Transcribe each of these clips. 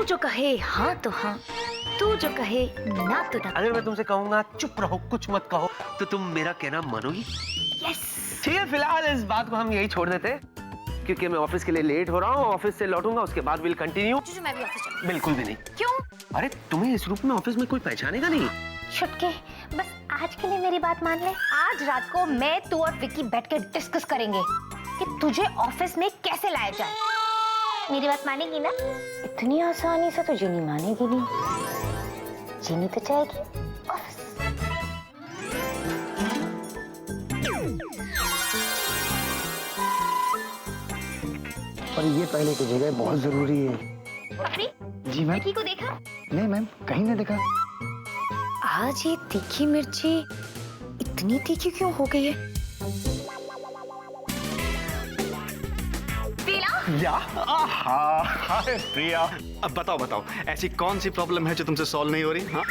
जो कहे हाँ तो हाँ, तू जो कहे ना तो ना। अगर मैं तुमसे कहूंगा चुप रहो कुछ मत कहो तो तुम मेरा कहना मानोगी? यस। ठीक है, फिलहाल इस बात को हम यही छोड़ देते हैं क्योंकि मैं ऑफिस के लिए लेट हो रहा हूँ। ऑफिस से लौटूंगा उसके बाद विल कंटिन्यू। मैं भी ऑफिस चलूं। बिल्कुल भी नहीं। क्यों? अरे तुम्हें इस रूप में ऑफिस में कोई पहचानेगा नहीं। छुटके, बस आज के लिए मेरी बात मान ले। आज रात को मैं, तू और विक्की बैठ के डिस्कस करेंगे कि तुझे ऑफिस में कैसे लाया जाए। मेरी बात मानेगी ना? इतनी आसानी से तो जीनी मानेगी नहीं। जीनी तो चाहेगी ऑफिस। पर ये पहले की जगह बहुत जरूरी है। पपरी, जी मैम। विक्की को देखा? नहीं मैम, कहीं नहीं देखा। आज ये तीखी मिर्ची इतनी तीखी क्यों हो गई है? या हाय प्रिया, अब बताओ ऐसी कौन सी प्रॉब्लम है जो तुमसे सॉल्व नहीं हो रही? हाँ,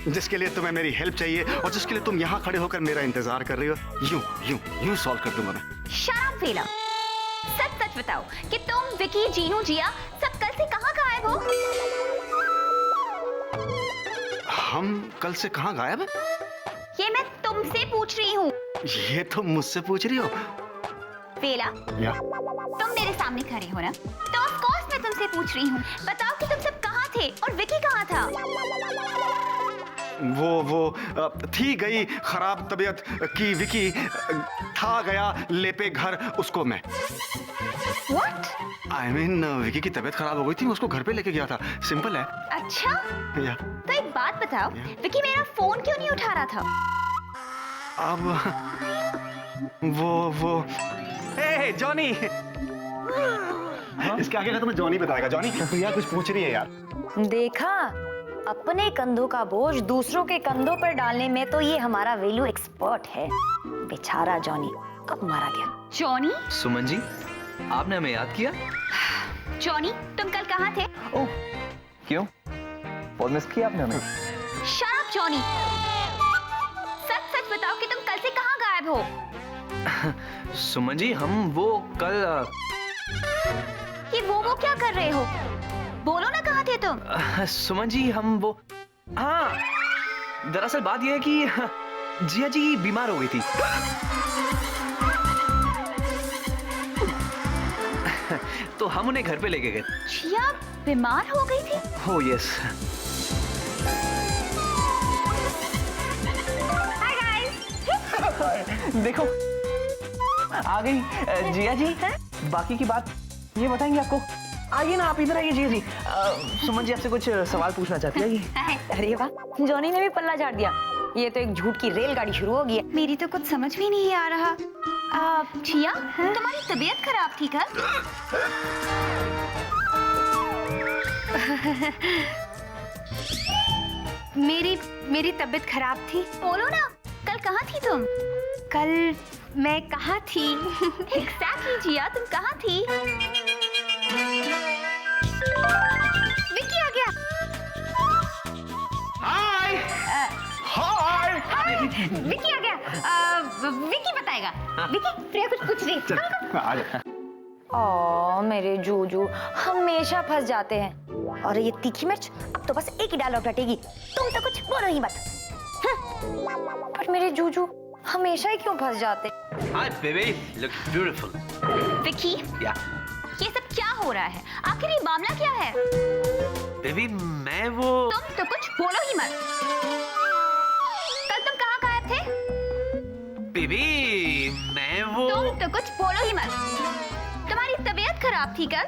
जिसके लिए तुम्हें मेरी हेल्प चाहिए और जिसके लिए तुम यहाँ खड़े होकर मेरा इंतजार कर रही हो। यूं सॉल्व कर दूंगा मैं। शराब फेला, सच सच बताओ कि तुम, विकी, जीनू, जिया सब कल से कहाँ गायब हो? हम कल से कहाँ गायब है? ये मैं तुमसे पूछ रही हूँ। ये तुम मुझसे पूछ रही हो? फेला, या तुम मेरे सामने खड़े हो ना, तो ऑफ कोर्स मैं तुमसे पूछ रही हूँ। बताओ कि तुम सब कहाँ थे और विकी कहाँ था? वो थी गई खराब तबीयत की विकी, था गया लेपे घर उसको मैं। What? I mean, विकी की तबीयत खराब हो गई थी, उसको घर पे लेके गया था। सिंपल है। अच्छा, या तो एक बात बताओ, विकी मेरा फोन क्यों नहीं उठा रहा था? अब वो हे जॉनी, इसके आगे का तुम्हें जॉनी बताएगा। जॉनी, प्रिया कुछ पूछ रही है यार। देखा, अपने कंधों का बोझ दूसरों के कंधों पर डालने में तो ये हमारा वेलू एक्सपर्ट है। बेचारा जॉनी कब मारा गया। जॉनी? सुमन जी, आपने हमें याद किया? जॉनी, तुम कल कहाँ थे? ओह, क्यों? बहुत मिस किया आपने हमें। शट अप जॉनी, सच सच बताओ कि तुम कल से कहाँ गायब हो? सुमन जी, हम वो कल ये वो क्या कर रहे हो? बोलो ना, कहाँ थे तुम? सुमन जी, हम वो, हाँ, दरअसल बात यह है कि जिया जी बीमार हो गई थी। तो हम उन्हें घर पे लेके गए। जिया बीमार हो गई थी? हो यस। Hi guys. देखो आ गई जिया जी। बाकी की बात ये बताएंगे आपको। आइए ना, आप इधर आइए जिया जी। सुमन जी आपसे कुछ सवाल पूछना चाहती है। ये अरे वाह, जॉनी ने भी पल्ला झाड़ दिया। ये तो एक झूठ की रेलगाड़ी शुरू हो गई है। मेरी तो कुछ समझ भी नहीं आ रहा। जिया, तुम्हारी तबीयत खराब थी कल? मेरी तबीयत खराब थी। बोलो ना, कल कहाँ थी तुम? कल मैं कहाँ थी? एग्जैक्टली जिया, तुम कहाँ थी? विक्की आ गया। हाय हाय, विक्की आ गया। विक्की बताएगा। विक्की, प्रिया कुछ पूछ रही। आ जा। ओ मेरे जूजू हमेशा फंस जाते हैं। और ये तीखी मिर्च अब तो बस एक ही डायलॉग रटेगी, तुम तो कुछ बोलो ही मत। पर मेरे जूजू हमेशा ही क्यों फंस जाते? Hi baby, look beautiful. Vicky, या ये सब क्या हो रहा है? आखिर ये मामला क्या है? बेबी, मैं वो, तुम तो कुछ बोलो ही मत। कल तुम कहाँ गायब थे? बेबी मैं वो, तुम तो कुछ बोलो ही मत। तुम्हारी तबीयत खराब थी कल?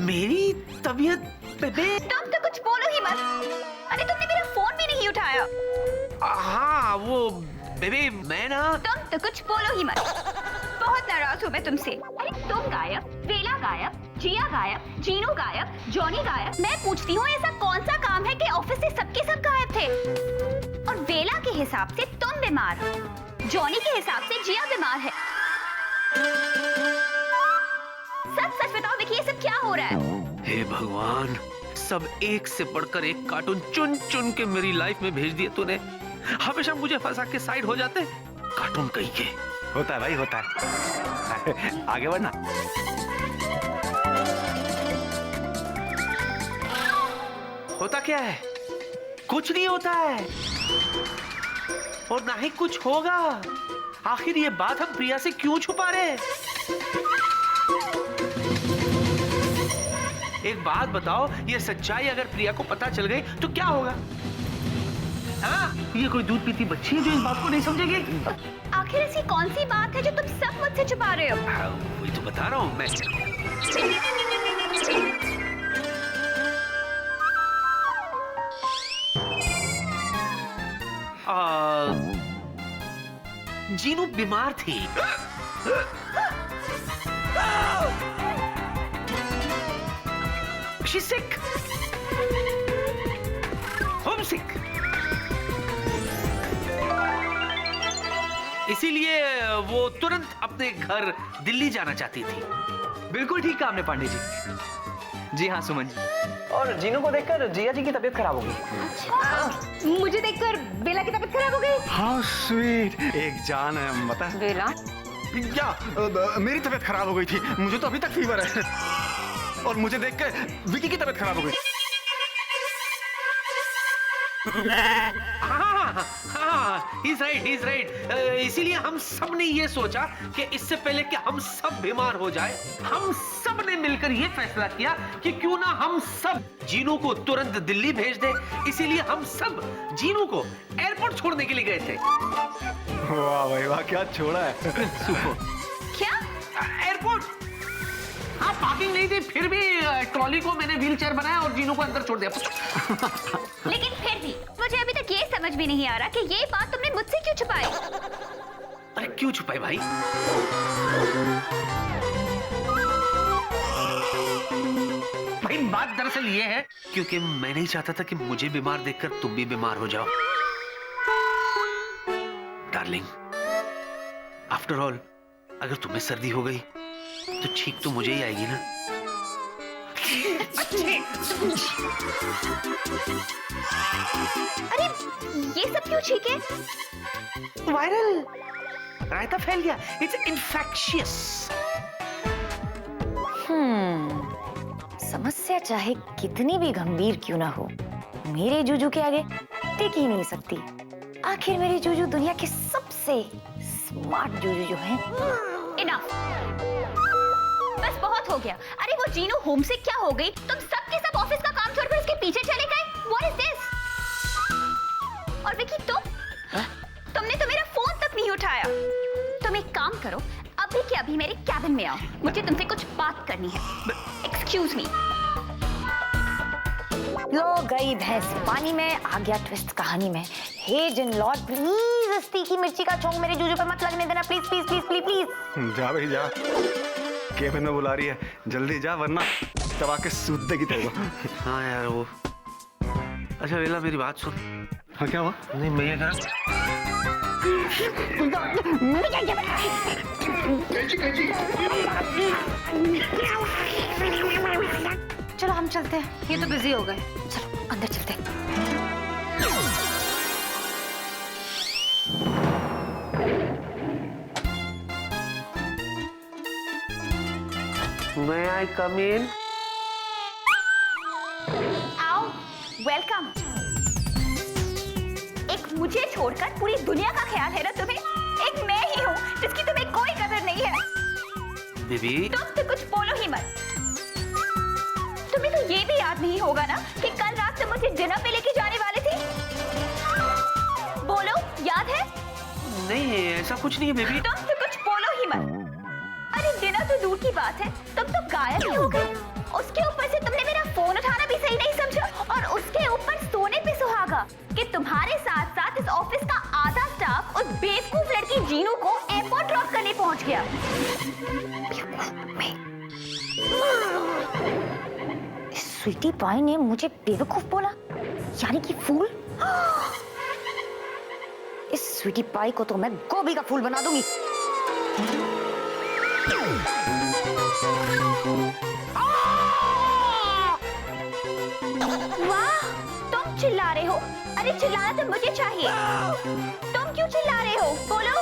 मेरी तबीयत बेबी। तुम तो कुछ बोलो ही मत। अरे तुमने मेरा फोन भी नहीं उठाया। हाँ वो बेबी, मैं ना, तुम तो कुछ बोलो ही मत। बहुत नाराज हूँ मैं तुमसे। अरे तुम गायब, वेला गायब, जिया गायब, जीनू गायब, जॉनी गायब। मैं पूछती हूँ ऐसा कौन सा काम है कि ऑफिस से सबके सब गायब थे? और वेला के हिसाब से तुम बीमार हो, जॉनी के हिसाब से जिया बीमार है। सच सच बताओ विकी, ये सब क्या हो रहा है? हे भगवान, सब एक से बढ़कर एक कार्टून चुन चुन के मेरी लाइफ में भेज दिए तूने। हमेशा मुझे फंसा के साइड हो जाते, कार्टून कहीं के। होता है भाई, होता है। आगे बढ़ना। होता क्या है? कुछ नहीं होता है और ना ही कुछ होगा। आखिर ये बात हम प्रिया से क्यों छुपा रहे हैं? एक बात बताओ, ये सच्चाई अगर प्रिया को पता चल गई तो क्या होगा? हाँ, ये कोई दूध पीती बच्ची है जो इस बात को नहीं समझेगी? आखिर ऐसी कौन सी बात है जो तुम सब मुझसे छुपा रहे हो? हाँ, वही तो बता रहा हूं मैं। जीनू बीमार थी। She's sick. Homesick. इसीलिए वो तुरंत अपने घर दिल्ली जाना चाहती थी। बिल्कुल ठीक कहा आपने पांडे जी। जी हाँ सुमन जी। और जीनू को देखकर जिया जी की तबीयत खराब हो गई। मुझे देखकर बेला की तबीयत खराब हो गई। हाउ स्वीट, एक जान है। बता बेला, क्या मेरी तबीयत खराब हो गई थी? मुझे तो अभी तक फीवर है और मुझे देखकर विकी की तबीयत खराब हो गई। हाँ, he's right. इसीलिए हम सब ने ये सोचा कि इससे पहले कि हम सब बीमार हो जाए, हम सब ने मिलकर ये फैसला किया कि क्यों ना हम सब जीनू को तुरंत दिल्ली भेज दें। इसीलिए हम सब जीनू को एयरपोर्ट छोड़ने के लिए गए थे। वाह भाई वाह, क्या छोड़ा है। क्या? एयरपोर्ट। हाँ, पार्किंग नहीं थी, फिर भी ट्रॉली को मैंने व्हील चेयर बनाया और जीनू को अंदर छोड़ दिया। लेकिन फिर भी मुझे अभी तक ये समझ भी नहीं आ रहा कि ये बात तुमने मुझसे क्यों छुपाई? अरे क्यों छुपाई भाई? भाई बात दरअसल ये है क्योंकि मैं नहीं चाहता था कि मुझे बीमार देखकर तुम भी बीमार हो जाओ। डार्लिंग, आफ्टर ऑल अगर तुम्हें सर्दी हो गई तो छींक तो मुझे ही आएगी ना। अरे ये सब क्यों छींके? वायरल रायता फैल गया। It's infectious. समस्या चाहे कितनी भी गंभीर क्यों ना हो, मेरे जूजू के आगे टिक ही नहीं सकती। आखिर मेरे जूजू दुनिया के सबसे स्मार्ट जूजू जो हैं। इनफ, बस बहुत हो गया। अरे वो जीनू होम से क्या हो गई? तुम सब के सब ऑफिस का काम छोड़कर उसके पीछे चले गए। What is this? और विकी तुमने तो मेरा फोन तक नहीं उठाया। तुम एक काम करो, अभी के अभी मेरे कैबिन में आओ, मुझे तुमसे कुछ बात करनी है। Excuse me. लो गई भैंस पानी में, आ गया ट्विस्ट कहानी में। हे जिन लॉर्ड, प्लीज इस तीखी मिर्ची का चोंग मेरे जूजू पे मत लगने देना, please please please please please. जा भाई जा, केबिन में बुला रही है, जल्दी जा वरना तब आके सूद देगी तेरे को। हाँ यार वो। अच्छा वेला मेरी बात सुन। हाँ क्या हुआ? नहीं मैं ये कर चलो हम चलते हैं, ये तो बिजी हो गए। चलो अंदर चलते हैं। May I come in? आओ, वेलकम। एक मुझे छोड़कर पूरी दुनिया का ख्याल है ना तुम्हें? एक मैं ही हूँ जिसकी तुम्हें कोई कदर नहीं है। बेबी तुम तो कुछ बोलो ही मत। तुम्हें तो ये भी याद नहीं होगा ना कि कल रात तुम मुझे डिनर पे लेके जाने वाले थे? बोलो, याद है? नहीं ऐसा कुछ नहीं है बेबी। तुम तो कुछ बोलो ही मत। अरे डिनर तो दूर की बात है, तुम तो गायब ही हो गए। उसके ऊपर से तुमने मेरा फोन उठाना भी सही नहीं समझा, और उसके ऊपर सोने पे सुहागा कि तुम्हारे साथ साथ इस ऑफिस का आधा स्टाफ उस बेवकूफ लड़की जीनू को एयरपोर्ट ड्रॉप करने पहुंच गया। स्वीटी पाई ने मुझे बेवकूफ बोला, यानी कि फूल। इस स्वीटी पाई को तो मैं गोभी का फूल बना दूंगी। वाह, तुम चिल्ला रहे हो? अरे चिल्लाना तो मुझे चाहिए। तुम क्यों चिल्ला रहे हो? बोलो।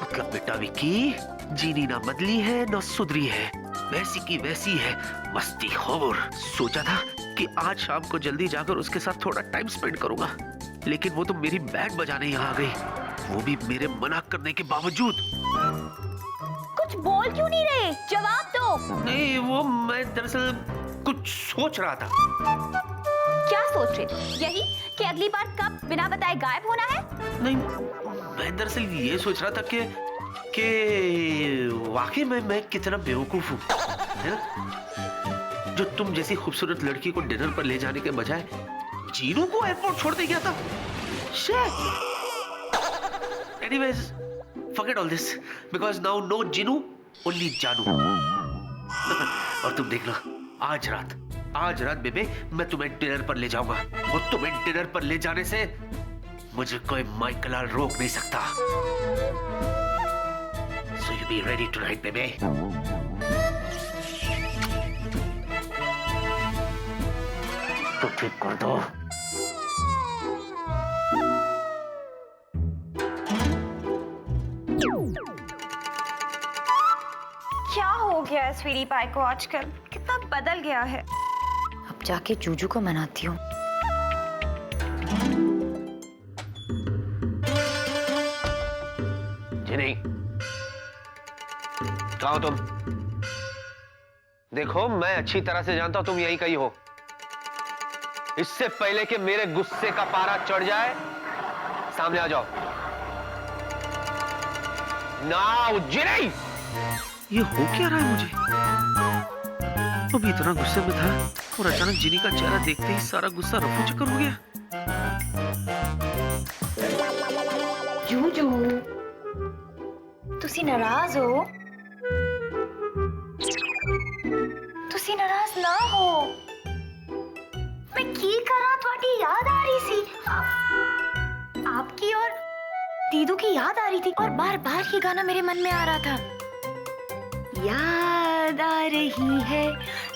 मतलब बेटा विक्की, जीनी ना बदली है ना सुधरी है, वैसी की वैसी है, मस्ती खोर। सोचा था कि आज शाम को जल्दी जाकर उसके साथ थोड़ा टाइम स्पेंड करूंगा, लेकिन वो तो मेरी बैंड बजाने यहाँ आ गई, वो भी मेरे मना करने के बावजूद। कुछ बोल क्यों नहीं रहे? जवाब दो। नहीं, वो मैं दरअसल कुछ सोच रहा था। क्या सोच रहे थे? यही कि अगली बार कब बिना बताए गायब होना है? नहीं, मैं दरअसल ये सोच रहा था कि वाकई में मैं कितना बेवकूफ हूँ, है ना? जो तुम जैसी खूबसूरत लड़की को डिनर पर ले जाने के बजाय जीनू को एयरपोर्ट छोड़ दे गया था। Anyways, forget all this because now no Jinu, only जानू। और तुम देखना, आज रात बेबे मैं तुम्हें डिनर पर ले जाऊंगा, और तुम्हें डिनर पर ले जाने से मुझे कोई माइकलाल रोक नहीं सकता। So you be ready tonight, baby. तो ठीक कर दो। क्या हो गया है स्वीटी पाई को आजकल? कितना बदल गया है। अब जाके जूजू को मनाती हूँ। जी नहीं, कहाँ हो तुम? देखो, मैं अच्छी तरह से जानता हूं तुम यहीं कहीं हो। इससे पहले कि मेरे गुस्से का पारा चढ़ जाए, सामने आ जाओ। नाउ जिनी! ये हो क्या रहा है मुझे? अभी इतना गुस्से में था और अचानक जिनी का चेहरा देखते ही सारा गुस्सा रफू चक्कर हो गया। जूजू, तुसी नाराज हो? तुसी नाराज ना हो। मैं की करा, थोड़ी याद आ रही सी। आपकी और दीदू की याद आ रही थी, और बार बार ये गाना मेरे मन में आ रहा था। याद आ रही है,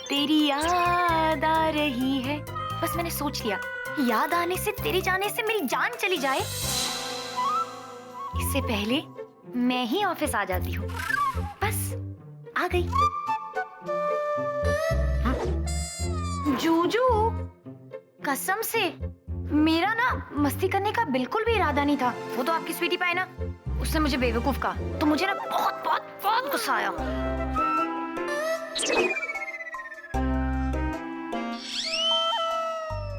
तेरी याद आ रही है। बस मैंने सोच लिया, याद आने से, तेरे जाने से मेरी जान चली जाए, इससे पहले मैं ही ऑफिस आ जाती हूँ। बस आ गई। जूजू, कसम से मेरा ना मस्ती करने का बिल्कुल भी इरादा नहीं था। वो तो आपकी स्वीटी पाई ना, उसने मुझे बेवकूफ कहा, तो मुझे ना बहुत बहुत बहुत गुस्सा आया।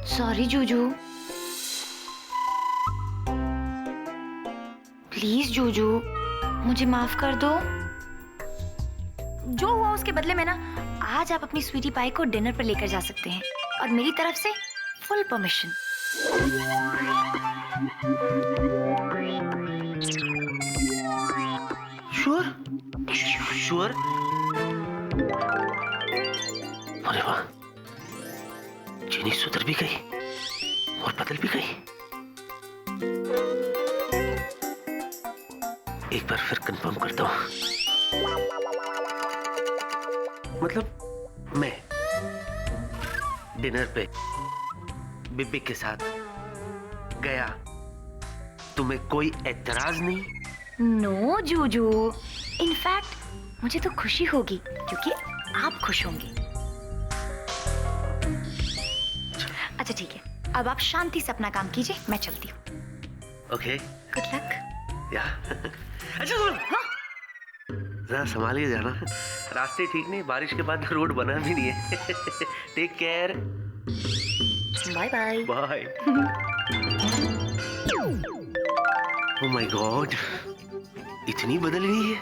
सॉरी जूजू, प्लीज जूजू, मुझे माफ कर दो। जो हुआ उसके बदले में ना, आज आप अपनी स्वीटी पाई को डिनर पर लेकर जा सकते हैं, और मेरी तरफ से फुल परमिशन। श्योर? श्योर? अरे वाह, चीनी सुधर भी गई और बदल भी गई। एक बार फिर कंफर्म करता हूं, मतलब मैं डिनर पे बिब्बी के साथ गया, तुम्हें कोई एतराज नहीं? नो जूजू, इनफैक्ट मुझे तो खुशी होगी क्योंकि आप खुश होंगे। अच्छा ठीक है, अब आप शांति से अपना काम कीजिए, मैं चलती हूँ। Okay, good luck. या अच्छा सुन, जरा संभाल के जाना, रास्ते ठीक नहीं, बारिश के बाद रोड बना भी नहीं है। Take care, bye bye. Bye. Oh my god, इतनी बदल गई है।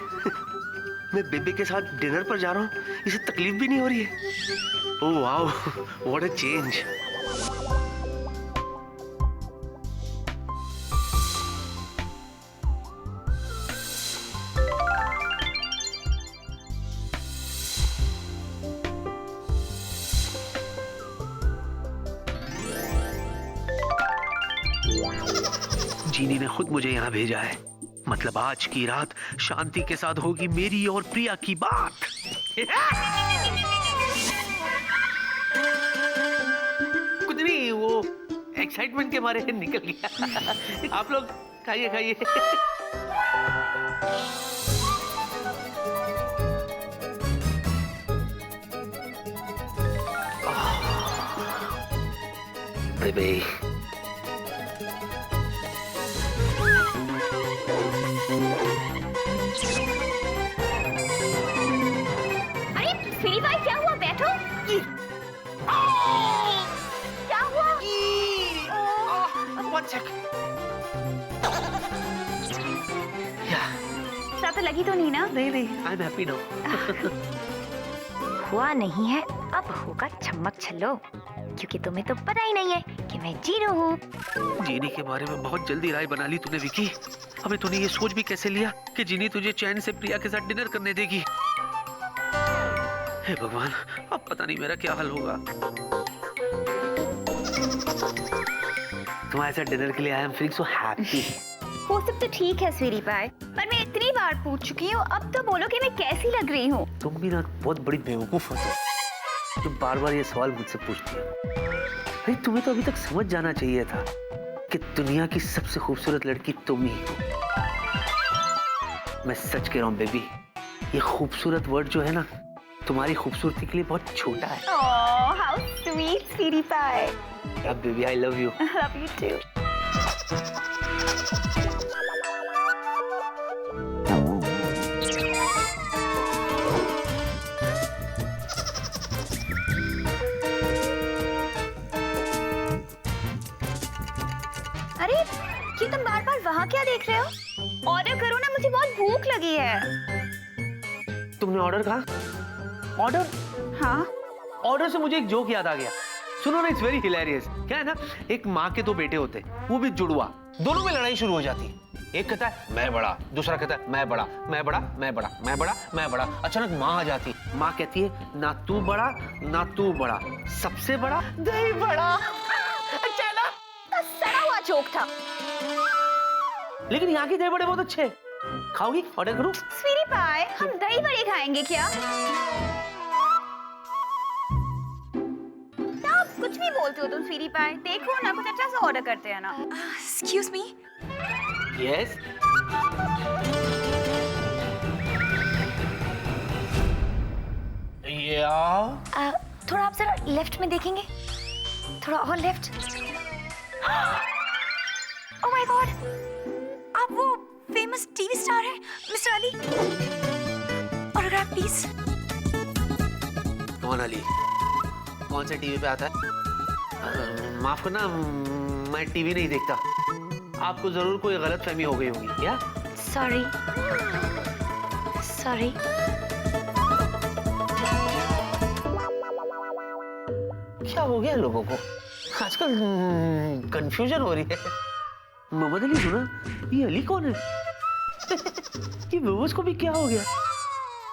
मैं बेबे के साथ डिनर पर जा रहा हूँ, इसे तकलीफ भी नहीं हो रही है। Oh wow, what a change. Genie ने खुद मुझे यहाँ भेजा है, मतलब आज की रात शांति के साथ होगी मेरी और प्रिया की बात। कुछ नहीं, एक्साइटमेंट के मारे निकल गया। आप लोग खाइए खाइए। बेबी अरे स्वीटी पाई क्या हुआ? बैठो। क्या हुआ? One sec. Yeah, सर तो लगी तो नहीं ना? नहीं I'm happy now. हुआ नहीं है, अब होगा छम्मक छल्लो, क्योंकि तुम्हें तो पता ही नहीं है कि मैं जीनू हूँ। जीनी के बारे में बहुत जल्दी राय बना ली तूने विकी। अबे तूने ये सोच भी कैसे लिया कि जीनी तुझे चैन से प्रिया के साथ डिनर करने देगी? हे भगवान, अब पता नहीं मेरा क्या हाल होगा। तुम्हारे साथ डिनर के लिए I am feeling so happy. वो सब तो ठीक है स्वीटी पाई, पर मैं इतनी बार पूछ चुकी हूँ, अब तो बोलो कि मैं कैसी लग रही हूँ। तुम भी ना बहुत बड़ी बेवकूफ हो तुम, जो बार बार ये सवाल मुझसे पूछती हो। अरे तुम्हें तो अभी तक समझ जाना चाहिए था कि दुनिया की सबसे खूबसूरत लड़की तुम ही हो। मैं सच कह रहा हूँ बेबी, ये खूबसूरत वर्ड जो है ना, तुम्हारी खूबसूरती के लिए बहुत छोटा है। Oh how sweet sweetie pie. अब baby I love you. Love you too. अरे ये तुम बार बार वहाँ क्या देख रहे हो? ऑर्डर करो ना, मुझे बहुत भूख लगी है। तुमने ऑर्डर कहा? ऑर्डर? हाँ ऑर्डर से मुझे एक जोक याद आ गया। सुनो ना, इट्स वेरी हिलेरियस। क्या है ना, एक माँ के दो बेटे होते, वो भी जुड़वा, दोनों में लड़ाई शुरू हो जाती है। एक कहता है मैं बड़ा, दूसरा कहता है मैं बड़ा, मैं बड़ा, मैं बड़ा, मैं बड़ा, मैं बड़ा। अचानक माँ आ जाती, माँ कहती है ना तू बड़ा ना तू बड़ा, सबसे बड़ा दही बड़ा। चलो, तो सड़ा हुआ जोक था। लेकिन यहाँ के दही बड़े बहुत अच्छे। खाओगी? ऑर्डर करूँ? स्वीटी पाई, हम दही बड़े खाएंगे क्या? आप कुछ भी बोलते हो तुम स्वीटी पाई। देखो ना, कुछ अच्छा सा ऑर्डर करते हैं ना। Excuse me? यस। या थोड़ा आप जरा लेफ्ट में देखेंगे, थोड़ा और लेफ्ट। ओह माय गॉड, आप वो फेमस टीवी स्टार हैं मिस्टर अली? Autograph please. कौन अली? कौन से टीवी पे आता है? माफ करना, मैं टीवी नहीं देखता। आपको जरूर कोई गलतफहमी हो गई होगी क्या? Sorry sorry. क्या हो गया लोगों को? आजकल कंफ्यूजन हो रही है। मोहम्मद अली सुना, ये अली कौन है? ये बेबस को भी क्या हो गया?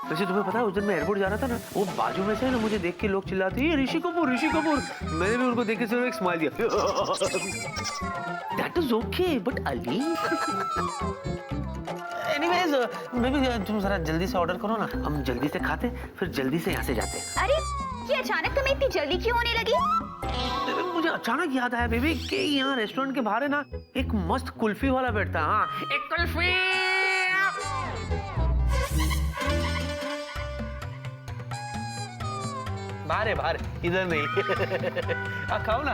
वैसे तुम्हें पता है, उस दिन मैं एयरपोर्ट जा रहा था ना, वो बाजू में से ना मुझे देख के लोग चिल्लाते हैं ऋषि कपूर, ऋषि कपूर। मैंने भी उनको देख के सिर्फ एक स्माइल दिया। That is okay, but Ali. Anyways, baby तुम जरा जल्दी से ऑर्डर करो ना, हम जल्दी से खाते, फिर जल्दी से यहाँ से जाते। अरे ये अचानक तुम्हें इतनी जल्दी क्यों होने लगी? मुझे अचानक याद आया बेबी कि यहाँ रेस्टोरेंट के बाहर है ना, एक मस्त कुल्फी वाला बैठता है। हाँ, एक कुल्फी। बाहर है, बाहर, इधर नहीं। खाओ ना।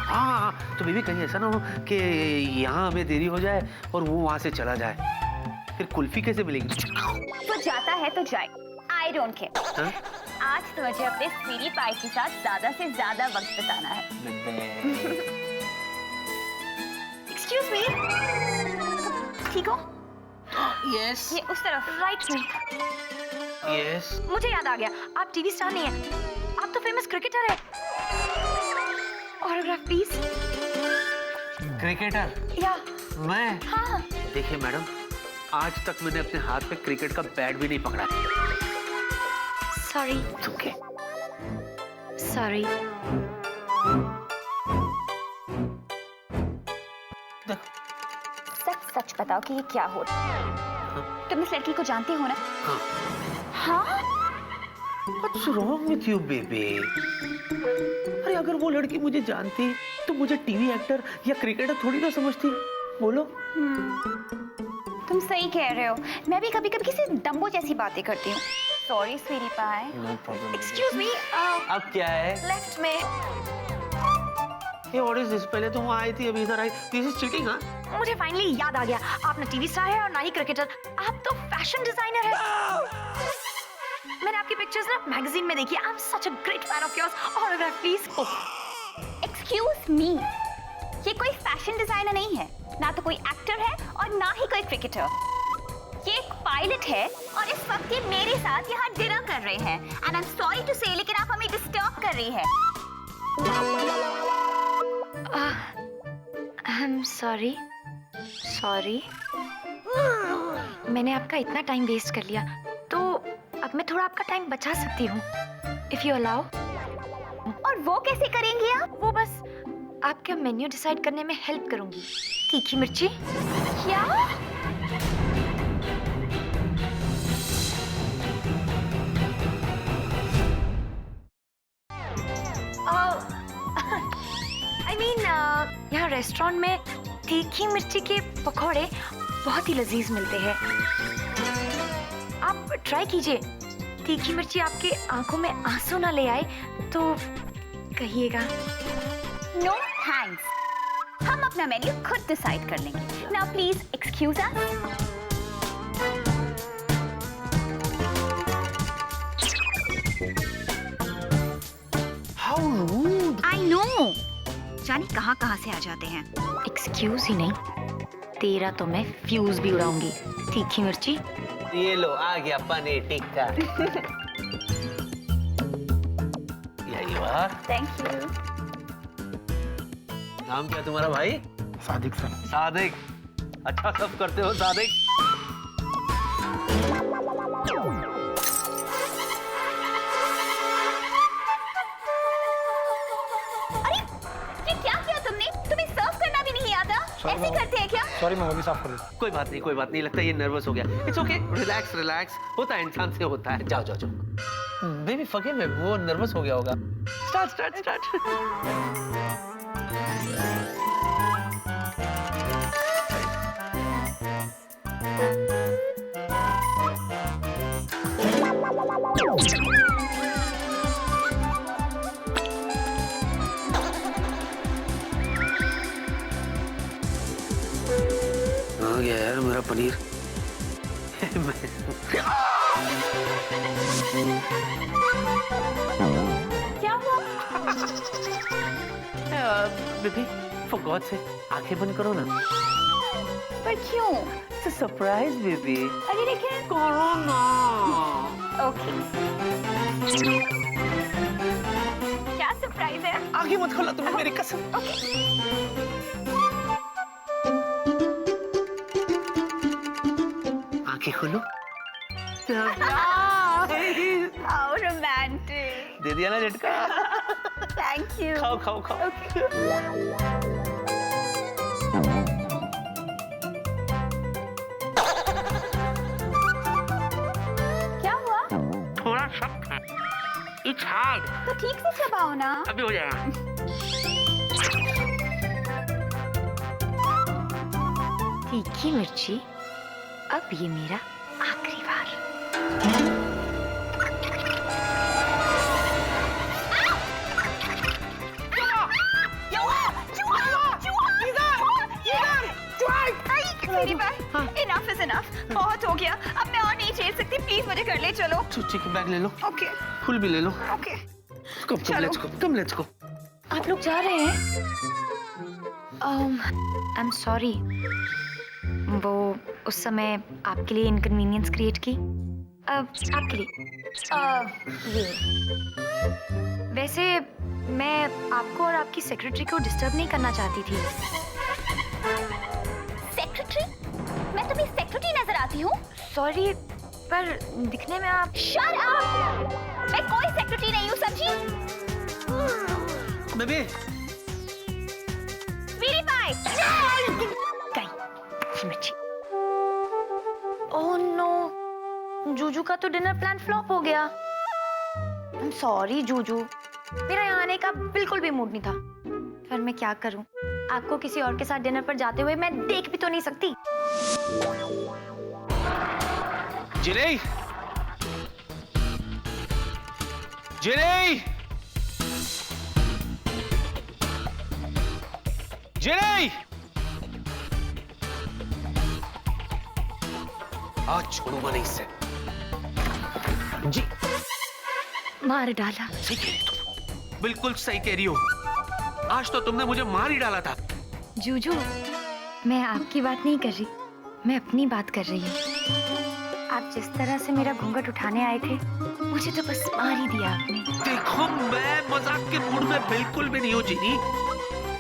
हाँ, तो बेबी कहीं ऐसा ना हो कि यहाँ हमें देरी हो जाए और वो वहाँ से चला जाए, फिर कुल्फी कैसे मिलेगी? वो जाता है तो जाए, आई डोंट केयर। आज तो मुझे अपने स्वीटी पाई के साथ ज्यादा से ज्यादा वक्त बिताना है। एक्सक्यूज मी, ठीक हो? यस ये उस तरफ, राइट में। यस। मुझे याद आ गया, आप टीवी स्टार नहीं हैं, आप तो फेमस क्रिकेटर हैं। Autograph please. क्रिकेटर? या मैं? हाँ। देखिए मैडम, आज तक मैंने अपने हाथ पे क्रिकेट का बैट भी नहीं पकड़ा। Sorry okay. सॉरी। सच सच बताओ कि ये क्या हो रहा है? तुम इस लड़की को जानते हो ना? हाँ। हाँ? What's wrong with you, baby? अरे अगर वो लड़की मुझे जानती तो मुझे टीवी एक्टर या क्रिकेटर थोड़ी ना समझती। बोलो। तुम सही कह रहे हो, मैं भी कभी कभी किसी डम्बो जैसी बातें करती हूँ। Sorry sweetie pie. No problem. Excuse me, अब क्या है? लेफ्ट में। ये व्हाट इज दिस? पहले तो वहाँ आई थी, अभी इधर आई। दिस इज चीटिंग, हाँ? मुझे फाइनली याद आ गया, आप ना टीवी स्टार है और ना ही क्रिकेटर, आप तो फैशन डिजाइनर है। मैंने आपकी पिक्चर्स ना मैगजीन में देखी। I am such a great fan of yours. Autograph please. Excuse me, ये कोई फैशन डिजाइनर नहीं है, ना तो कोई एक्टर है और ना ही कोई क्रिकेटर। ये एक पायलट है और इस वक्त ये मेरे साथ यहाँ डिनर कर रहे हैं। And I am sorry to say, लेकिन आप हमें डिस्टर्ब कर रही है। आई एम सॉरी। सॉरी, मैंने आपका इतना टाइम वेस्ट कर लिया, तो अब मैं थोड़ा आपका टाइम बचा सकती हूँ, इफ यू अलाउ। और वो कैसे करेंगी आप? वो बस आपका मेन्यू डिसाइड करने में हेल्प करूंगी। तीखी मिर्ची। क्या? आई मीन यहाँ रेस्टोरेंट में तीखी मिर्ची के पकौड़े बहुत ही लजीज मिलते हैं। आप ट्राई कीजिए। तीखी मिर्ची आपके आंखों में आंसू ना ले आए तो कहिएगा। नो थैंक्स, हम अपना मेन्यू खुद डिसाइड कर लेंगे। Now please excuse us. How rude! I know, जानी कहाँ से आ जाते हैं। एक्सक्यूज ही नहीं, तेरा तो मैं फ्यूज भी उड़ाऊंगी। तीखी मिर्ची। ये लो, आ गया पनीर टिक्का। यही बात। Thank you. नाम क्या तुम्हारा भाई? सादिक सर। सादिक। अच्छा सब करते हो सादिक। अरे ये क्या किया तुमने? तुम्हें सर्व करना भी नहीं आता? ऐसे करते हैं क्या? सॉरी, मैं वो भी साफ कर देता कोई बात नहीं, लगता है ये नर्वस हो गया। इट्स ओके, रिलैक्स रिलैक्स, होता है, इंसान से होता है। जाओ जाओ जाओ। बेबी फॉरगिव मी, वो नर्वस हो गया होगा। स्टार्ट। आ गया यार मेरा पनीर। क्या हुआ? बेबी फॉर गॉड से आंखें बंद करो ना। पर क्यों? It's a surprise baby. अरे देखिए। करो ना। ओके। क्या सरप्राइज है? आंखें मत खोला तुम्हें, मेरी कसम। आंखें खोलो। How romantic. दे दिया ना झटका। Thank you. खाओ। ओके। क्या हुआ? थोड़ा सख्त है। It's hard. तो ठीक से चबाओ ना। अभी हो जाएगा। तीखी मिर्ची, अब ये मेरा आखिरी बार। Enough is enough. बहुत हो गया, अब मैं और नहीं झेल सकती। प्लीज मुझे घर ले चलो। चिकन बैग ले लो। ओके फुल भी ले लो। ओके। Come let's go. आप लोग जा रहे हैं? आई एम सॉरी, वो उस समय आपके लिए इनकन्वीनियंस क्रिएट की। आपके लिए वैसे मैं आपको और आपकी सेक्रेटरी को डिस्टर्ब नहीं करना चाहती थी। सेक्रेटरी? मैं तुम्हें सेक्रेटरी नजर आती हूँ? सॉरी, पर दिखने में आप। Shut up! मैं कोई सेक्रेटरी नहीं हूँ, समझी? बेबी स्वीटी पाई। ओह नो, जूजू का तो डिनर प्लान फ्लॉप हो गया। सॉरी जूजू, मेरा यहाँ आने का बिल्कुल भी मूड नहीं था। पर मैं क्या करूं, आपको किसी और के साथ डिनर पर जाते हुए मैं देख भी तो नहीं सकती। जिनी, जिनी, जिनी, आज छोड़ूंगा नहीं इससे। जी, मार डाला। सही कह रही तुम, बिल्कुल सही कह रही हो। आज तो तुमने मुझे मार ही डाला था। जूजू, मैं आपकी बात नहीं कर रही, मैं अपनी बात कर रही हूँ। आप जिस तरह से मेरा घूंघट उठाने आए थे, मुझे तो बस मार ही दिया आपने। देखो, मैं मजाक के मूड में बिल्कुल भी नहीं हूँ जिनी।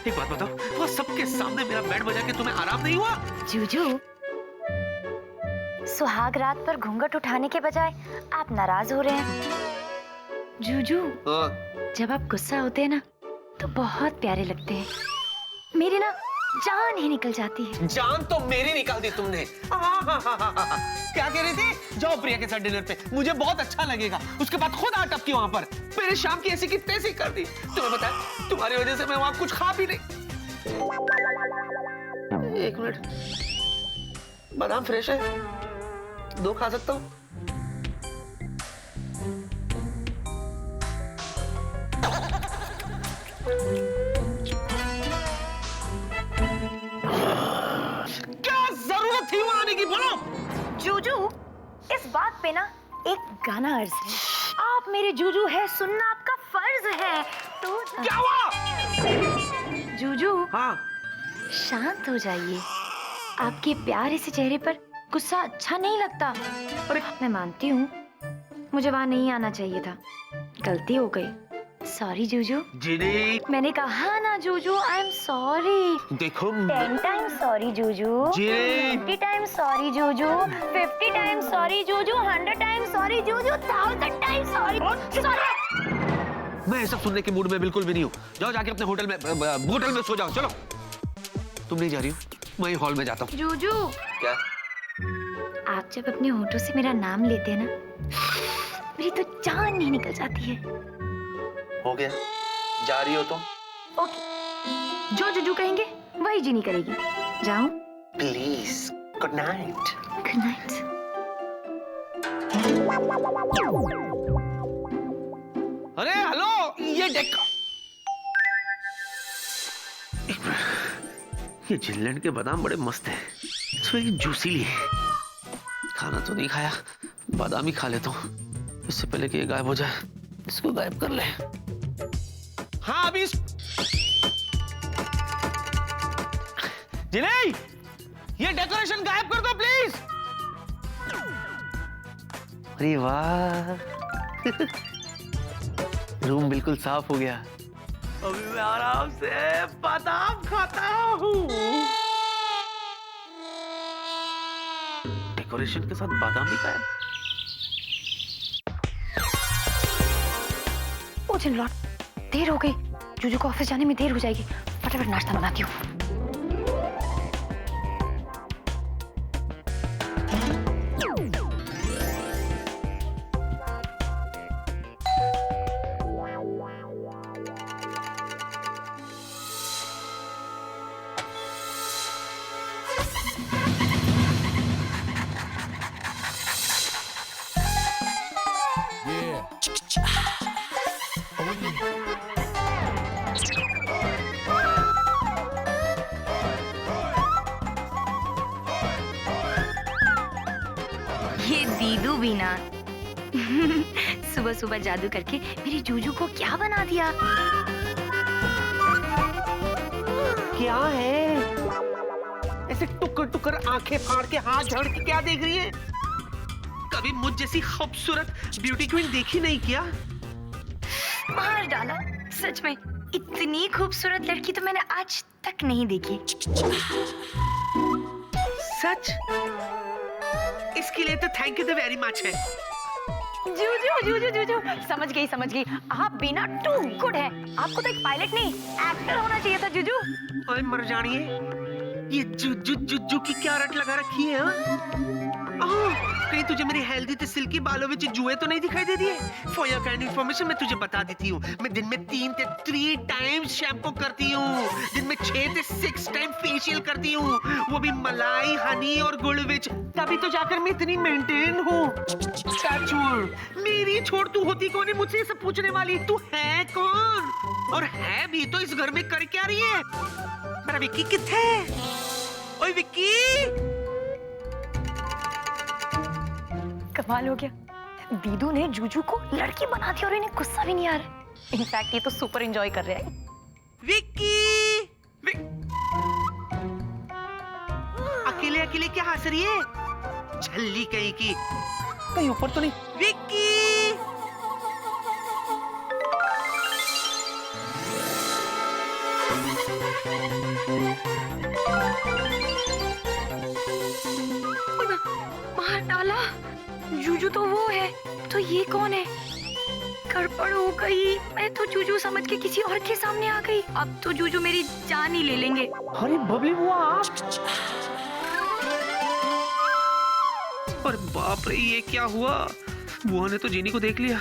एक बात बताओ, वो सबके सामने मेरा बैंड बजा के तुम्हें आराम नहीं हुआ? जूजू, सुहाग रात पर घूंघट उठाने के बजाय आप नाराज हो रहे हैं। जूजू, जब आप गुस्सा होते हैं ना, तो बहुत प्यारे लगते हैं। मेरी ना जान ही निकल जाती है। जान तो मेरी निकाल दी तुमने। क्या कह रही थी? जाओ प्रिया के साथ डिनर पे, मुझे बहुत अच्छा लगेगा। उसके बाद खुद आ टपकी वहां पर, मेरे शाम की ऐसी की तैसी कर दी। तुम्हें पता है, तुम्हारी वजह से मैं वहां कुछ खा भी नहीं। एक मिनट, बादाम फ्रेश है, 2 खा सकता हूँ? क्या जरूरत थी वहां आने की, बोलो? जूजू, इस बात पे ना एक गाना अर्ज है। आप मेरे जूजू है, सुनना आपका फर्ज है। तो क्या हुआ? जूजू, हाँ, शांत हो जाइए। आपके प्यारे से चेहरे पर गुस्सा अच्छा नहीं लगता। अरे मैं मानती हूँ, मुझे वहां नहीं आना चाहिए था, गलती हो गई। सॉरी जूजू। जिनी, मैंने कहा ना जूजू, आई एम सॉरी। देखो 10 टाइम्स सॉरी जूजू, जिनी, 20 times sorry Juju, 50 times sorry Juju, 100 times sorry Juju, 1000 times sorry. मैं ये सब सुनने के मूड में बिल्कुल भी नहीं हूँ। जाओ जाके अपने होटल में सो जाओ। चलो, तुम नहीं जा रही हो, मैं हॉल में जाता हूँ। जूजू, क्या? आप जब अपने होठों से मेरा नाम लेते हैं ना, मेरी तो जान नहीं निकल जाती है। हो गया, जा रही हो तो? ओके, जो जूजू कहेंगे वही जीनी करेगी। जाऊं? Please, good night. Good night. अरे हेलो, ये डेक, ये जिनलैंड के बादाम बड़े मस्त हैं। इसमें ये जूसीली है। खाना तो नहीं खाया, बादाम ही खा लेता हूँ इससे पहले कि ये गायब हो जाए। इसको गायब कर ले। हाँ, अभी जिनी, ये डेकोरेशन गायब कर दो प्लीज। अरे वाह, रूम बिल्कुल साफ हो गया। अभी मैं आराम से बादाम खाता हूँ। डेकोरेशन के साथ बादाम भी खाया। ओ चिल्लॉट, देर हो गई। जूजू को ऑफिस जाने में देर हो जाएगी। फटाफट नाश्ता बनाती हूँ। ये दीदू भी ना सुबह सुबह जादू करके मेरी जूजू को क्या बना दिया। क्या है? ऐसे टुकर टुकर आंखें फाड़ के हाथ झाड़ के क्या देख रही है? कभी मुझ जैसी खूबसूरत ब्यूटी क्वीन देखी नहीं क्या? मार डाला। सच में इतनी खूबसूरत लड़की तो मैंने आज तक नहीं देखी। सच? इसके लिए तो thank you the very much है। जूजू जूजू जूजू, समझ गई। आप बिना टू गुड है। आपको तो एक पायलट नहीं, एक्टर होना चाहिए था जूजू। ओए मर जानिए, ये जुजू जुजू की क्या रट लगा रखी है? हाँ? कहीं तुझे मेरे हेल्दी ते सिल्की बालों में जुए तो नहीं दिखाई दे दिए? फॉर योर काइंड इन्फॉर्मेशन मैं तुझे बता देती हूँ, मैं दिन में 3 टाइम्स शैम्पू करती हूँ, दिन में 6 टाइम फेशियल करती हूँ, वो भी मलाई, हनी और गुड़ विच, तभी तो जाकर मैं इतनी मेंटेन हूँ। छोड़ मेरी, छोड़, तू होती कौन है मुझसे ये सब पूछने वाली? तू है कौन? और है भी तो इस घर में कर क्या रही है? मेरा विक्की किथे? ओए विक्की! कमाल हो गया, दीदू ने जूजू को लड़की बना दिया और इन्हें गुस्सा भी नहीं आ रहा। इनफैक्ट ये तो सुपर एंजॉय कर रहे हैं। विक्की! अकेले अकेले क्या हंस रही है? झल्ली कहीं की। कहीं ऊपर तो नहीं? विक्की! मार डाला। जूजू तो वो है, तो ये कौन है? गड़बड़ हो गई, मैं तो जूजू समझ के किसी और के सामने आ गई। अब तो जूजू मेरी जान ही ले लेंगे। अरे बबली बुआ आप! और बाप रे, ये क्या हुआ? बुआ ने तो जीनी को देख लिया।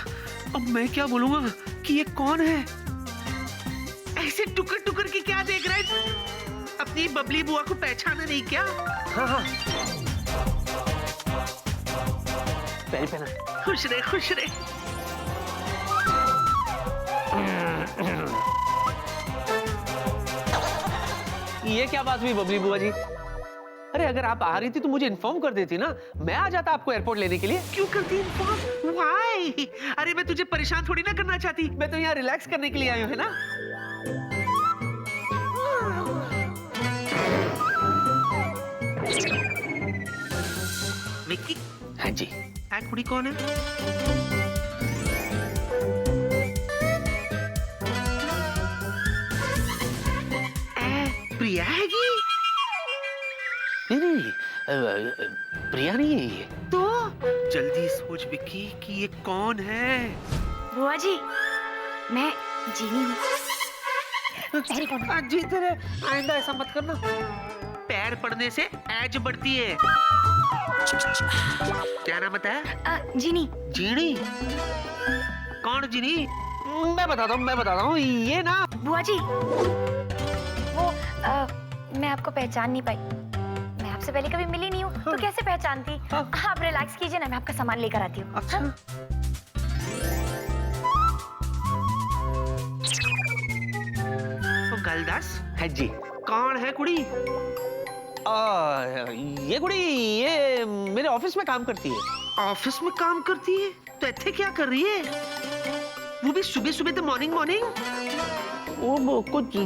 अब मैं क्या बोलूंगा कि ये कौन है? ऐसे टुकर टुकर के क्या देख रहा है? अपनी बबली बुआ को पहचाना नहीं क्या? हाँ हाँ, पहले पहना। खुश रहे, खुश रहे। ये क्या बात हुई बबली बुआ जी? अरे अगर आप आ रही थी तो मुझे इन्फॉर्म कर देती ना, मैं आ जाता आपको एयरपोर्ट लेने के लिए। क्यों करती इन्फॉर्म? व्हाई? अरे मैं तुझे परेशान थोड़ी ना करना चाहती। मैं तो यहाँ रिलैक्स करने के लिए आई हूँ, है ना? विक्की, हाँ जी। ऐ कुड़ी कौन है? प्रिया हैगी? नहीं, प्रिया नहीं है ये। तो जल्दी सोच विक्की कि ये कौन है? बुआ जी, मैं जीनी हूँ। पैर पकड़ो। जी तेरे, आइंदा ऐसा मत करना। पैर पड़ने से एज बढ़ती है। क्या नाम बताया? जीनी। जीनी? कौन जीनी? मैं बताता हूँ, ये ना। बुआ जी, वो मैं आपको पहचान नहीं पाई। मैं आपसे पहले कभी मिली नहीं हूँ, तो कैसे पहचानती? आप रिलैक्स कीजिए ना, मैं आपका सामान लेकर आती हूँ। अच्छा। तो गलदास है जी। कौन है कुड़ी? ये कुड़ी, ये मेरे ऑफिस में काम करती है। ऑफिस में काम करती है? तो इतने क्या कर रही है? वो भी सुबह सुबह तो मॉर्निंग वो कुछ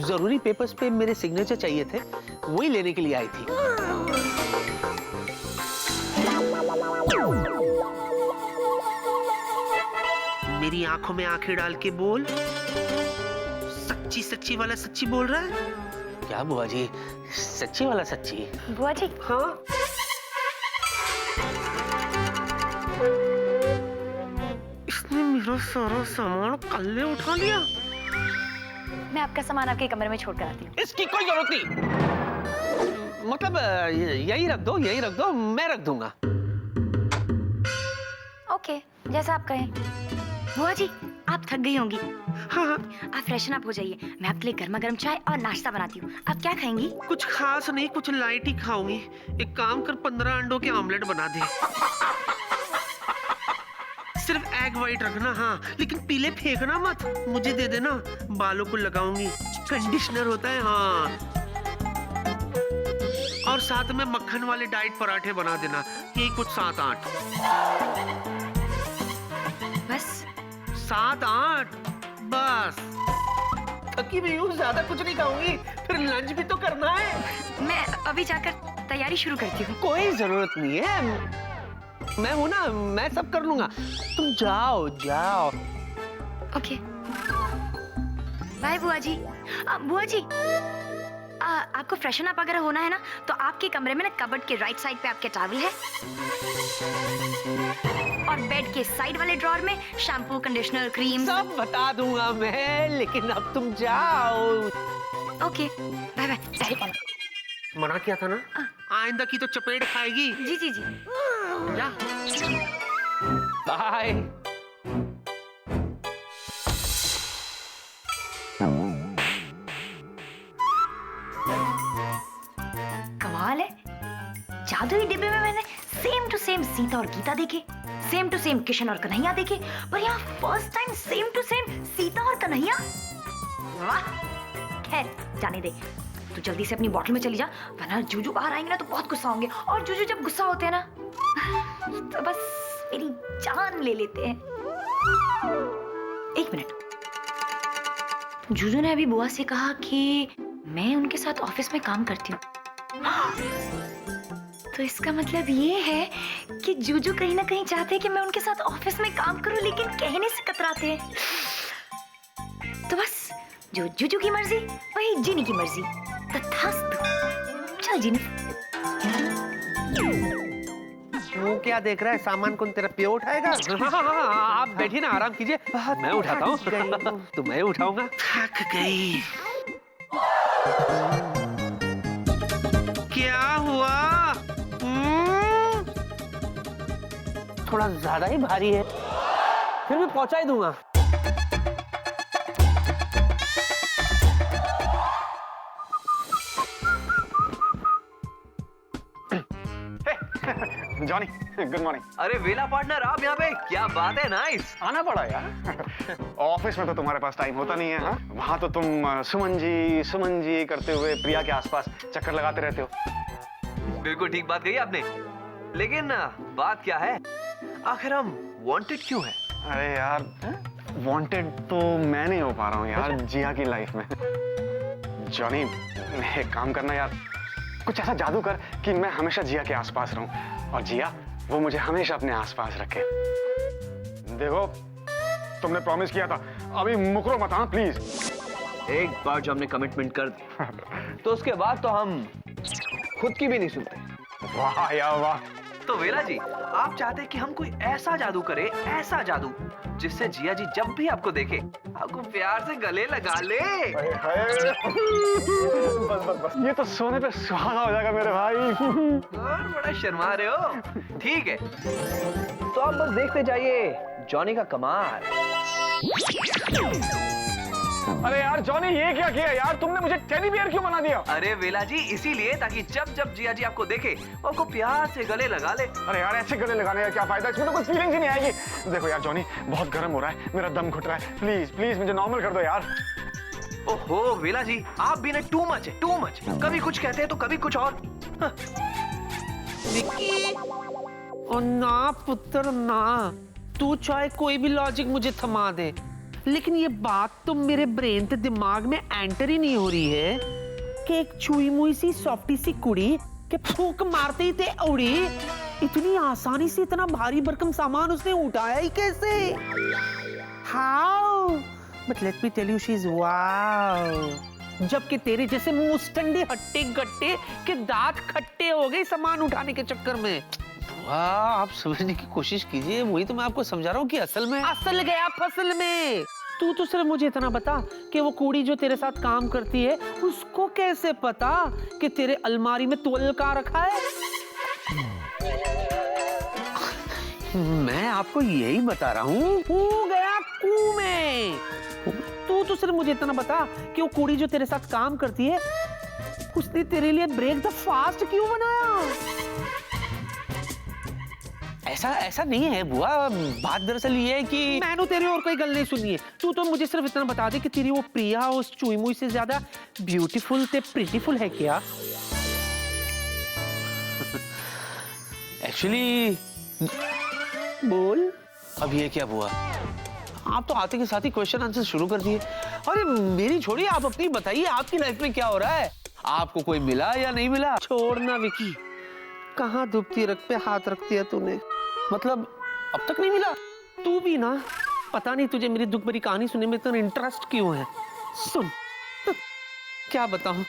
जरूरी पेपर्स पे मेरे सिग्नेचर चाहिए थे, वही लेने के लिए आई थी। मेरी आंखों में आंखें डाल के बोल, सच्ची सच्ची वाला सच्ची बोल रहा है? क्या बुआ जी, सच्ची वाला सच्ची? बुआ जी, हाँ। इसने मेरा सारा सामान कल्ले उठा लिया। मैं आपका सामान आपके कमरे में छोड़ कर आती हूँ। इसकी कोई जरूरत नहीं। मतलब यही रख दो, मैं रख दूंगा। ओके, जैसा आप कहें। बुआ जी, आप थक गई होंगी, हाँ हाँ, आप फ्रेशन अप हो जाइए। मैं आपके लिए गर्मा गर्म चाय और नाश्ता बनाती हूँ। आप क्या खाएंगी? कुछ खास नहीं, कुछ लाइट ही खाऊंगी। एक काम कर, 15 अंडों के ऑमलेट बना दे। सिर्फ एग वाइट रखना, हाँ, लेकिन पीले फेंकना मत। मुझे दे देना, बालों को लगाऊंगी। कंडीशनर होता है, हाँ। और साथ में मक्खन वाले डाइट पराठे बना देना। यही कुछ 7-8। बस 7-8 बस। थकी हुई हूँ, ज्यादा कुछ नहीं खाऊंगी, फिर लंच भी तो करना है। मैं अभी जाकर तैयारी शुरू करती हूँ। कोई जरूरत नहीं है, मैं हूं ना, मैं सब कर लूंगा। तुम जाओ। ओके, बाय बुआ जी। बुआ जी, आपको फ्रेशन अप अगर होना है ना, तो आपके कमरे में ना कबर्ड के राइट साइड पे आपके टॉवल है, और बेड के साइड वाले ड्रॉर में शैम्पू, कंडीशनर, क्रीम। सब बता दूंगा मैं, लेकिन अब तुम जाओ। Okay, bye bye. मना किया था ना, आइंदा की तो चपेट खाएगी। जी जी जी। जा। बाय। कमाल है, जादुई डिब्बे में मैंने सेम टू सेम सीता और गीता देखे, सेम टू सेम किशन और कन्हैया देखे, पर यहाँ first time same to same Sita और कन्हैया। वाह, खैर जाने दे, तू जल्दी से अपनी बॉटल में चली जा, वरना जूजू बाहर आएंगे ना तो बहुत गुस्सा होंगे, और जूजू जब गुस्सा होते हैं ना तो बस मेरी जान ले लेते हैं। एक मिनट, जूजू ने अभी बुआ से कहा कि मैं उनके साथ ऑफिस में काम करती हूँ, तो इसका मतलब ये है कि जूजू कहीं ना कहीं चाहते हैं कि मैं उनके साथ ऑफिस में काम करूं, लेकिन कहने से कतराते हैं। तो बस जो जूजू की मर्जी वही जीनी की मर्जी, तथास्तु। चल जीनी। वो क्या देख रहा है? सामान कौन तेरा पियो उठाएगा? हाँ, आप बैठिए ना, आराम कीजिए, मैं उठाता हूँ। तो मैं उठाऊंगा। थक गई। क्या हुआ? थोड़ा ज्यादा ही भारी है, फिर भी पहुंचा ही दूंगा। Johnny, good morning. अरे वेला पार्टनर, आप यहाँ पे? क्या बात है, नाइस। आना पड़ा यार। ऑफिस में तो तुम्हारे पास टाइम होता नहीं है, हाँ? वहाँ तो तुम सुमन जी करते हुए प्रिया के आसपास चक्कर लगाते रहते हो। बिल्कुल ठीक बात कही आपने, लेकिन बात क्या है, आखिर हम वांटेड क्यों हैं? अरे यार, वांटेड तो मैं नहीं हो पा रहा हूँ यार जिया की लाइफ में। जॉनी, एक काम करना यार, कुछ ऐसा जादू कर कि मैं हमेशा जिया के आसपास रहूं और जिया वो मुझे हमेशा अपने आसपास रखे। देखो, तुमने प्रॉमिस किया था, अभी मुकरो मत, हाँ प्लीज। एक बार जो हमने कमिटमेंट कर दी तो उसके बाद तो हम खुद की भी नहीं सुनते। वाह यार वाह। तो वेला जी, आप चाहते हैं कि हम कोई ऐसा जादू करें, ऐसा जादू जिससे जिया जी जब भी आपको देखे आपको प्यार से गले लगा ले। बस ये तो सोने पे सुहागा हो जाएगा मेरे भाई। और बड़ा शर्मा रहे हो। ठीक है, तो आप बस देखते जाइए जॉनी का कमाल। अरे यार जॉनी, ये क्या किया यार तुमने? मुझे टेडी बियर क्यों बना दिया? अरे वेला जी, इसीलिए ताकि जब जब जिया जी आपको देखे वो आपको प्यार से गले लगा ले। अरे यार, ऐसे गले लगाने का क्या फायदा? इसमें तो कुछ फीलिंग्स ही नहीं आएगी। देखो यार जॉनी, बहुत गर्म हो रहा है, मेरा दम घुट रहा है, प्लीज प्लीज मुझे नॉर्मल कर दो यार। ओहो वेला जी, आप भी ना टू मच है, टू मच। कभी कुछ कहते हैं तो कभी कुछ और। विक्की, ओ ना पुत्र ना, तू चाहे कोई भी लॉजिक मुझे थमा दे, लेकिन ये बात तो मेरे ब्रेन के दिमाग में एंटर ही नहीं हो रही है कि एक चुई मुई सी सॉफ्टी सी कुड़ी के फूंक मारते ही ते उड़ी, इतनी आसानी से इतना भारी भरकम सामान उसने उठाया ही कैसे? How? But let me tell you, she is wow. जबकि तेरे जैसे मुस्टंडे हट्टे गट्टे के दांत खट्टे हो गए सामान उठाने के चक्कर में। वाह, आप समझने की कोशिश कीजिए, वही तो मैं आपको समझा रहा हूँ कि असल में असल गया फसल में। तू तो सिर्फ मुझे इतना बता कि वो कुड़ी जो तेरे साथ काम करती है उसको कैसे पता कि तेरे अलमारी में तुअल का रखा है? मैं आपको यही बता रहा हूँ, हो गया कू में। तू तो सिर्फ मुझे इतना बता कि वो कुड़ी जो तेरे साथ काम करती है उसने तेरे लिए ब्रेक द फास्ट क्यों बनाया? ऐसा नहीं है बुआ, बात दरअसल ये है कि मैंने तेरी और कोई गल नहीं सुनी है। तू तो मुझे सिर्फ इतना बता दे कि तेरी वो प्रिया उस चुई मुई से ज्यादा ब्यूटीफुल ते प्रीटीफुल है क्या? एक्चुअली बोल। अब ये क्या बुआ, आप तो आते के साथ ही क्वेश्चन आंसर शुरू कर दिए। अरे मेरी छोड़िए, आप अपनी बताइए, आपकी लाइफ में क्या हो रहा है? आपको कोई मिला या नहीं मिला? छोड़ना विकी, कहाँ दुबती रख पे हाथ रख दिया तूने? मतलब अब तक नहीं मिला? तू भी ना, पता नहीं तुझे मेरी दुख भरी कहानी सुनने में इतना इंटरेस्ट क्यों है। सुन, क्या बताऊं,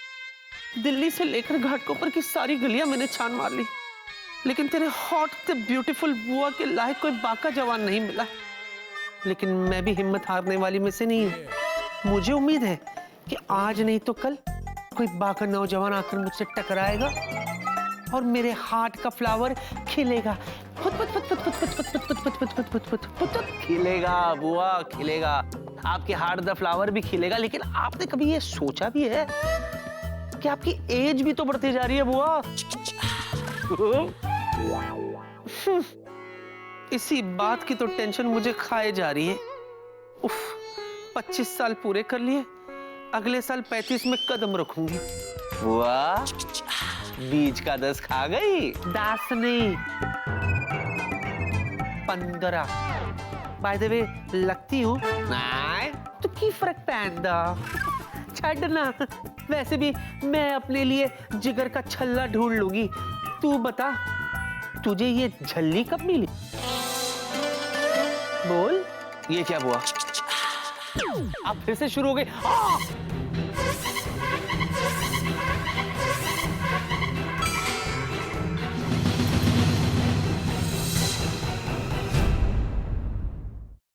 दिल्ली से लेकर घाटकोपर की सारी गलियां मैंने छान मार ली, लेकिन तेरे हॉट ते ब्यूटीफुल बुआ के लायक कोई बाका जवान नहीं मिला। लेकिन मैं भी हिम्मत हारने वाली में से नहीं हूं। मुझे उम्मीद है कि आज नहीं तो कल कोई बाका नौजवान आकर मुझसे टकराएगा और मेरे हार्ट का फ्लावर खिलेगा। फुट फुट फुट फुट फुट फुट फुट फुट फुट फुट फुट फुट फुट फुट फुट। खिलेगा बुआ, खिलेगा। आपके हार्ट द फ्लावर भी खिलेगा, लेकिन आपने कभी ये सोचा भी है कि आपकी एज भी तो बढ़ती जा रही है बुआ? इसी बात की तो टेंशन मुझे खाए जा रही है। उफ, 25 साल पूरे कर लिए, अगले साल 35 में कदम रखूंगी। बुआ, बीच का 10 खा गई? 10 नहीं, 15। बाय द वे, लगती हूँ नहीं। तो की फर्क पैंदा छड़ ना। वैसे भी मैं अपने लिए जिगर का छल्ला ढूंढ लूंगी। तू बता, तुझे ये झल्ली कब मिली? बोल। ये क्या बुआ? अब फिर से शुरू हो गई।